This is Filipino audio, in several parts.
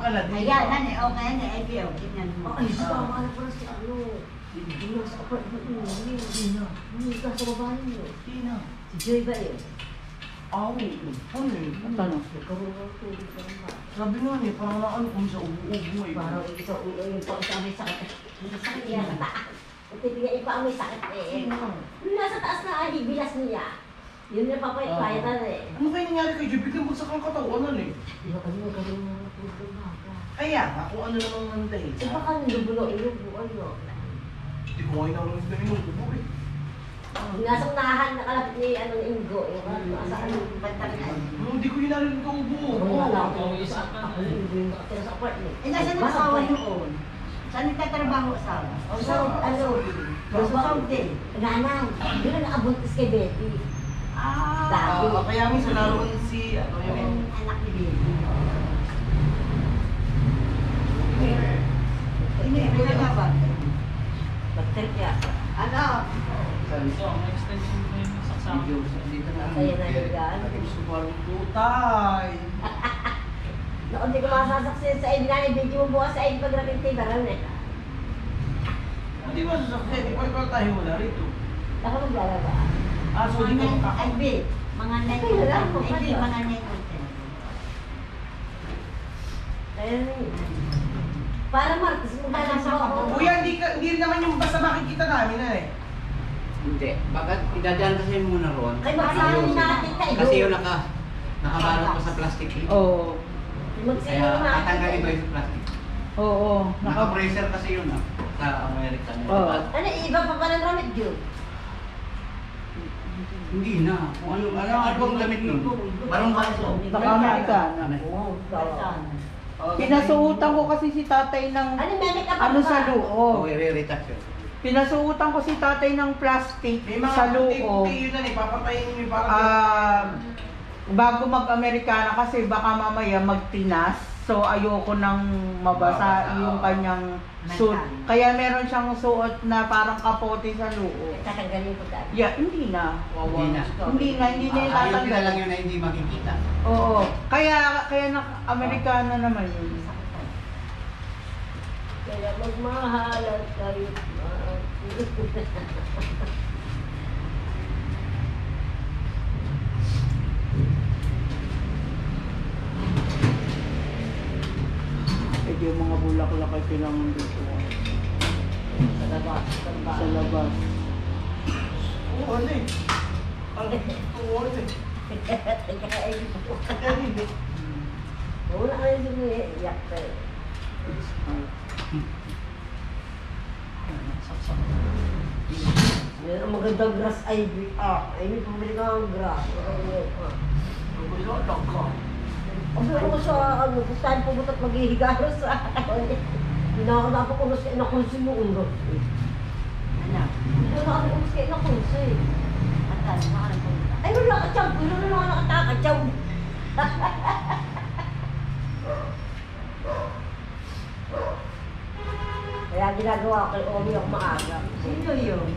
ang Aladino. Ayan, nani, okay, nani, ay biyo, tingnan mo. Ay, tama na pala si ano. Hindi na sa apartment mo. Hindi ka sa babae mo. Sino? Si Joy ba yun? Ano eh? Tanong. Nagkaroon ng tubig ka naman. Sabi nga niya, parang naano kung sa ubo-ubo eh. Parang isa ulo yung pang sa may sakit. May sakit niya sa taas. At ibigay yung pang may sakit eh. Yung nasa taas na hibilas niya. Yun yung papayat-payatan eh. Ano kayo nangyari kay Joy? Biglang bagsak ang katawan eh. Di ba kami nagkaroon ng tubig na ka? Kaya, ako ano namang nantay. Eh baka nilubulo-ilubo ano. Hindi ko kayo narinig na inuubo eh. Nasa unahan, nakalapit ni ano ni Ingo. Yung nasa ano, bantalan. Hindi ko yung narinig ang ubo. Wala ako. Ako yung nakatira sa apartment. Eh, nasa na asawa noon? Saan nagtatrabaho asawa? O so, ano, Saudi. nanang, yun ang nakabuntis kay Betty. Ah, Kaya minsan naroon si, ano yung yung... anak ni Baby. Hindi, may nga ba? Nag-trip yata. Ano? So, ang extension mo yung saksama. Kaya na yung gaan. Gusto ko ang tutay. Noon di ko masasaksin sa ID na video mo bukas sa ID pag-rapid tibaran eh. Hindi ba sasakyan? Di pa tayo wala rito. Ako maglalaba. So di Mga ka ay, babe, mga Kaya lang, ay, babe, ano? mga negosyo. Kaya na yun. Para Marcos, maglalaba ako. Kuya, hindi rin naman yung basta makikita namin na eh. Hindi. Bakit idadaan kasi muna ron? Kay magsasabi natin kayo. Kasi yung nakabalot pa sa plastic. Oo. Magsasabi Kaya natin tatanggalin ko kayo. yung plastic. Oo. Naka-bracer kasi yun sa Amerika. Oo. Ano, iba pa pala ng ramit yun? Hindi na. Kung ano bang damit nun? Parang baso. Naka-Amerikana. Oo, Pinasuutan ko kasi si tatay ng Ano, may make-up ano ka? sa Oo, loob. i-retouch yun. Pinasuutan ko si tatay ng plastic May mga sa loob. puti-puti yun na eh. Papatayin mo yung parang... Bago mag-Amerikana kasi baka mamaya magtinas. So ayoko nang mabasa yung kanyang suit. Kaya meron siyang suot na parang kapote sa loob. Tatanggalin ko dahil. Yeah, hindi na. Hindi na. Hindi na yung Ayun tatanggal. na lang yun na hindi makikita. Oo. Kaya Amerikana naman yun. Kaya magmahal at kayo. Pwede yung mga bulaklak ay kailangan dito. Sa labas. Sa labas. Oo, ano eh. Oo, ano eh. Wala ka rin sumiyak pa eh. Yan ang magandang grass ivy. Ay, may pumili ka ng grass. Ang pero ko sa ano, kung saan pumunta at maghihiga sa hindi na ako napakulos kaya nakunsi mo ulo. Ano? Hindi na ako napakulos kaya nakunsi. Atan, nakapunta. Ay, wala ka tiyang. Wala na ako nakataka tiyang. Kaya ginagawa ko kay Omi ako maaga. Sino yun?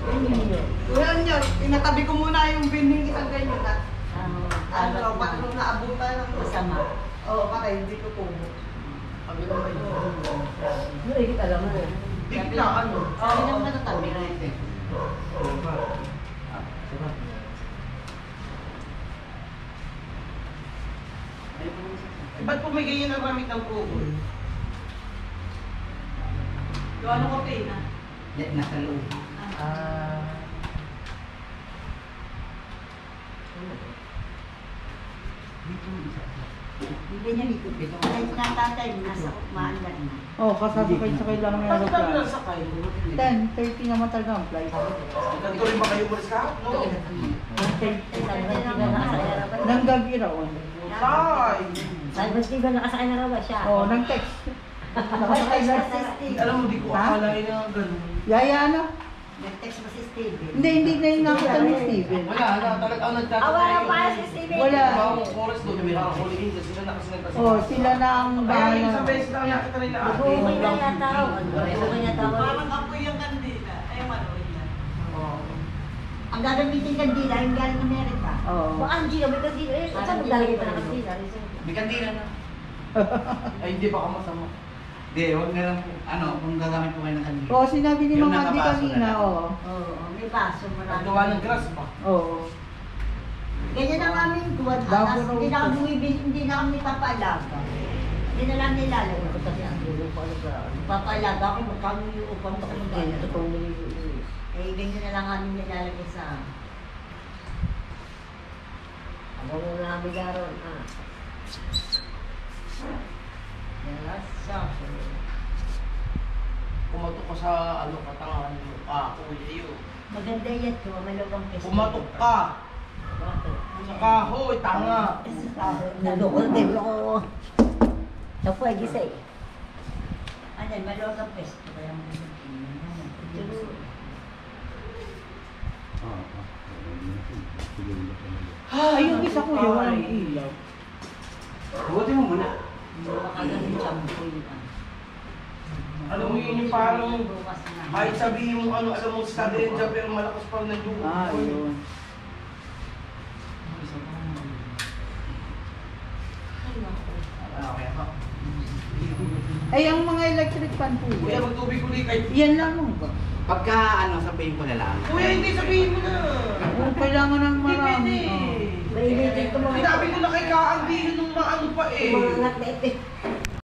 Yun. Kuya niya, pinatabi ko muna yung binding isang ganyan na. Ano, Paano nung naabutan ng masama. Oo, patay, hindi ko tubo. Sabi ko ba yun? Yun, hindi ka alam mo. Bigla, ano? Sabi naman natatabi na ito. Ba't po may ganyan ang ramit ng puhol? Yung ano ko na? Nasa loob. Hindi niya dito. Kahit natatay mo, nasa maandar na. Oh, kasasakay-sakay lang ng Bakit kami aeroplano. lang sakay? 10:30 naman talaga ang flight. Ganito rin ba kayo umalis ka? No. Nang gabi raw. Ay! Sabi ba nakasakay na raw ba siya? Oh, nang text. Nakasakay lang. Alam mo, di ko Ha? akalain na ganun. Yaya na. Nag-text mo si Steven. Hindi na yung nakita ni Steven. Wala, talaga ako nagtatanong. Wala pa si Steven. Wala. Bawang oras doon, may mga huliin kasi sila na kasi nagpasok. Oh, sila na ang Kaya yung isang bahala. beses lang yakita nila ate. Nag-uumay na yata raw. Nag-uumay na daw. Parang apoy yung kandila. Ay, manood yan. Ang gagamitin kandila, yung galing Amerika. Oo. Baka ang Gina, may kandila. Eh, saan mo lalagay pa ng kandila? May kandila na. Ay, hindi baka masama. Hindi, huwag na lang po. Ano, kung gagamit po kayo ng kanina. Oo, sinabi ni Yung Mang Andy nakabaso kanina, na lang. oo. Oo, may baso marami. Paggawa ng grass ba? Oo. Ganyan ang aming kuwan. Bago Anas, raw hindi na ito. kami bumibili, hindi na kami papaalaga. Hindi na lang nilalagay ko kasi ang dulo ko ano ba. Papaalaga ako, magkano yung upang ko kung gano'n. Ito kong eh, ganyan na lang kami nilalagay sa... Abang mo namin daron, ah. Yes, so. Kumatok ka sa ano, katangahan mo. Kuya yun. Maganda yan to, malawang pesto. Kumatok ka Bakit? sa kahoy, tanga. Nalukol din ako. Ito pwede sa'yo. Ano, malawang ang pesto. Kaya mo Ay, yung isa ko yun, walang ilaw. Buti mo muna. Makagaling shampoo yun. Alam mo yun yung parang, Bukas na. kahit sabihin mo ano, alam mo study rin dyan, pero malakas pa rin ng dugo. Ah, yun. Okay, ha? Ay, ang mga electric fan po Kuya, yan. magtubig ulit kay... Yan lang mo ba? Pagka ano, sabihin ko na lang. Kuya, hindi sabihin mo na. Oo, kailangan ng Hindi marami. pwede. Mainitin ko mga... Sinabi ko na kay Kaang, di yun nung maano pa eh. Umangat na ito.